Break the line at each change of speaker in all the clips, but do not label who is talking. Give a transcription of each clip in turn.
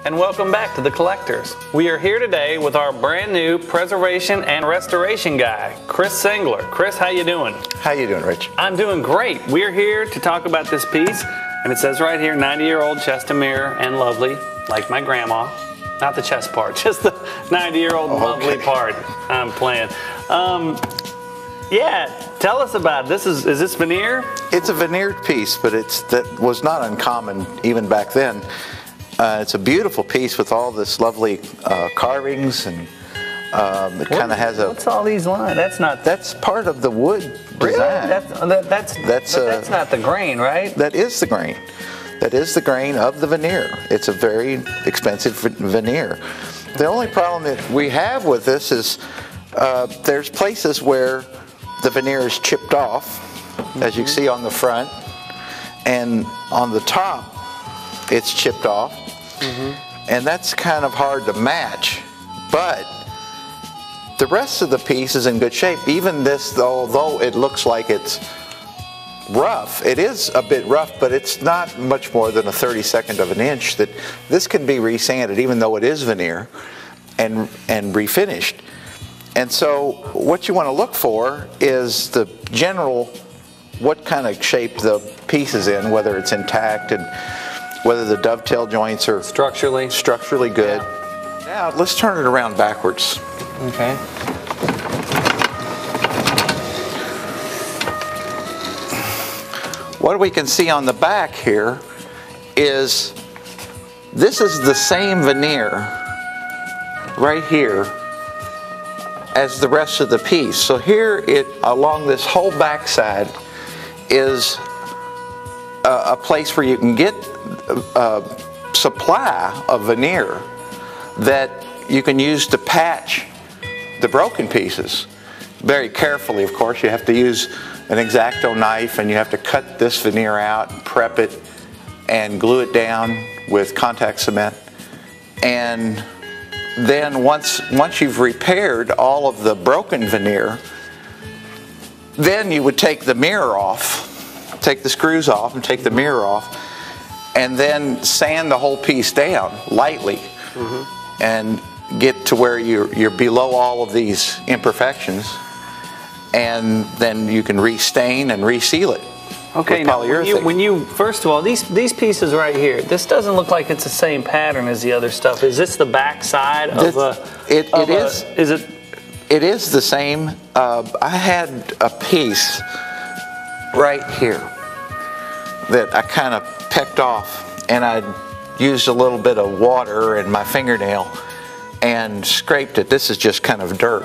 And welcome back to The Collectors. We are here today with our brand new preservation and restoration guy, Chris Singler. Chris, how you doing?
How you doing, Rich?
I'm doing great. We're here to talk about this piece, and it says right here, 90-year-old chest of mirror and lovely, like my grandma. Not the chest part, just the 90-year-old lovely part I'm playing. Yeah, tell us about it. Is this veneer?
It's a veneered piece, but that was not uncommon even back then. It's a beautiful piece with all this lovely carvings, and it kind of has a.
What's all these lines?
That's part of the wood design.
Really? That's not the grain, right?
That is the grain. That is the grain of the veneer. It's a very expensive veneer. The only problem that we have with this is there's places where the veneer is chipped off, as you can see on the front, and on the top it's chipped off, and that's kind of hard to match. But the rest of the piece is in good shape. Even this, although it looks like it's rough, it is a bit rough, but it's not much more than a 32nd of an inch. That this can be resanded, even though it is veneer, and refinished. And so what you want to look for is the general, what kind of shape the piece is in, whether it's intact and whether the dovetail joints are structurally good. Yeah. Now let's turn it around backwards.
Okay.
What we can see on the back here is this is the same veneer right here as the rest of the piece. So here, along this whole backside is a place where you can get a supply of veneer that you can use to patch the broken pieces. Very carefully, of course. You have to use an X-Acto knife, and you have to cut this veneer out, prep it, and glue it down with contact cement. And then once you've repaired all of the broken veneer, then you would take the mirror off, take the screws off and take the mirror off, and then sand the whole piece down lightly, and get to where you're below all of these imperfections, and then you can restain and reseal it.
Okay, now when you first of all, these pieces right here, this doesn't look like it's the same pattern as the other stuff. Is this the back side of
It is the same. I had a piece right here that I kind of pecked off, and I used a little bit of water and my fingernail and scraped it. This is just kind of dirt.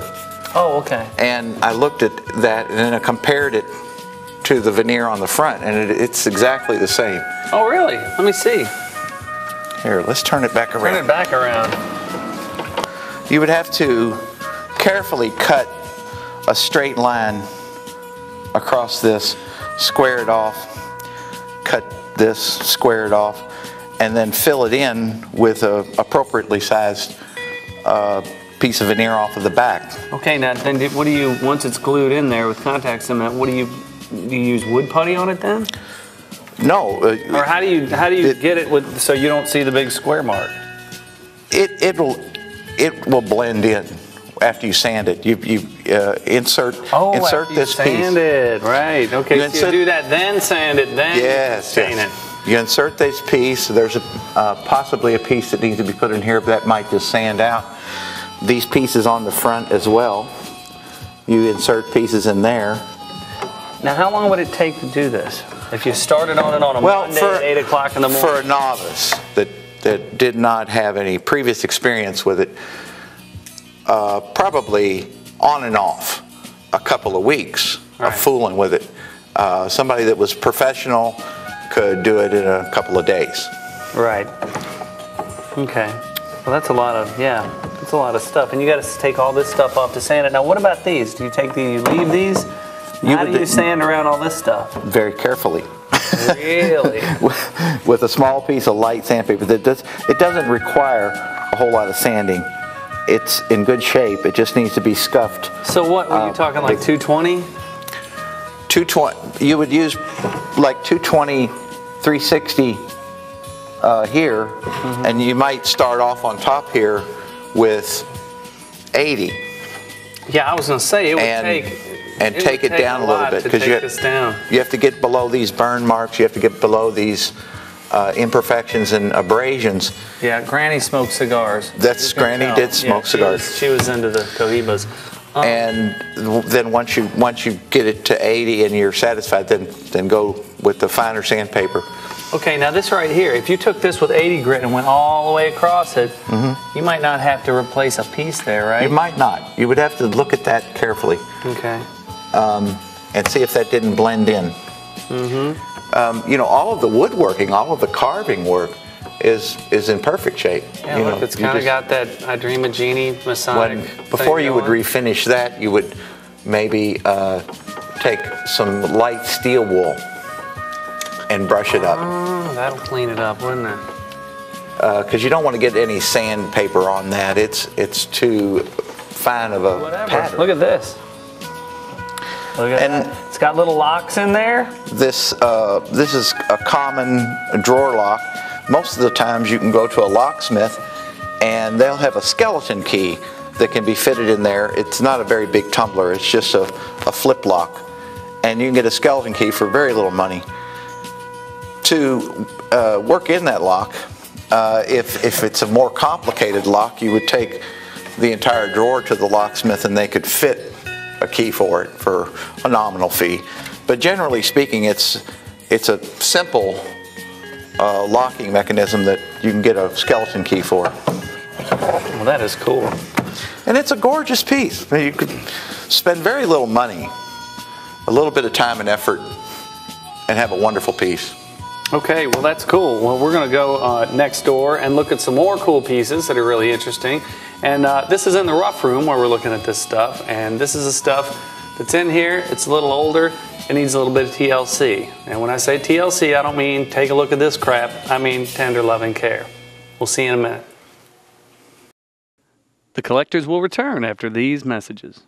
Oh, okay.
And I looked at that, and then I compared it to the veneer on the front, and it's exactly the same.
Oh, really? Let me see.
Here, let's turn it back around.
Turn it back around.
You would have to carefully cut a straight line across this, square it off, cut this, square it off, and then fill it in with a appropriately sized piece of veneer off of the back.
Okay, now then what do you, once it's glued in there with contact cement, what do you use wood putty on it then?
No.
Or how do you get it with, so you don't see the big square mark?
It will blend in after you sand it. You insert this piece.
Sand it, right? Okay, so you do that, then sand it, then stain it.
You insert this piece. There's possibly a piece that needs to be put in here, but that might just sand out. These pieces on the front as well. You insert pieces in there.
Now, how long would it take to do this? If you started on it on a Monday at 8 o'clock in the morning?
For a novice that did not have any previous experience with it, probably on and off a couple of weeks of fooling with it. Somebody that was professional could do it in a couple of days.
Right. Okay. Well, that's a lot of, that's a lot of stuff. And you got to take all this stuff off to sand it. Now, what about these? Do you leave these? How do you sand around all this stuff?
Very carefully.
Really?
With a small piece of light sandpaper. It doesn't require a whole lot of sanding. It's in good shape. It just needs to be scuffed.
So what, were you talking like 220?
220. You would use like 220, 360 here, and you might start off on top here with 80.
Yeah, I was going to say it would
take it down a little bit, because you have to get below these burn marks. You have to get below these imperfections and abrasions.
Yeah, Granny smoked cigars.
That's Granny did smoke cigars.
She was into the Cohibas.
And then once you get it to 80 and you're satisfied, then go with the finer sandpaper.
Okay, now this right here, if you took this with 80 grit and went all the way across it, you might not have to replace a piece there, right?
You might not. You would have to look at that carefully.
Okay.
And see if that didn't blend in. You know, all of the woodworking, all of the carving work is in perfect shape.
Yeah, look, it's kind of got that I Dream of Jeannie Masonic
before you would refinish that, you would maybe take some light steel wool and brush it up.
Oh, that'll clean it up, wouldn't it?
Because you don't want to get any sandpaper on that. It's too fine of a pattern.
Look at this. Look at that. It's got little locks in there.
This is a common drawer lock. Most of the times you can go to a locksmith and they'll have a skeleton key that can be fitted in there. It's not a very big tumbler. It's just a flip lock. And you can get a skeleton key for very little money. To work in that lock, if it's a more complicated lock, you would take the entire drawer to the locksmith and they could fit a key for it for a nominal fee. But generally speaking, it's a simple locking mechanism that you can get a skeleton key for.
Well, that is cool.
And it's a gorgeous piece. I mean, you could spend very little money, a little bit of time and effort, and have a wonderful piece.
Okay, well that's cool. Well, we're going to go next door and look at some more cool pieces that are really interesting. And this is in the rough room where we're looking at this stuff. And this is the stuff that's in here. It's a little older. It needs a little bit of TLC. And when I say TLC, I don't mean take a look at this crap. I mean tender loving care. We'll see you in a minute. The collectors will return after these messages.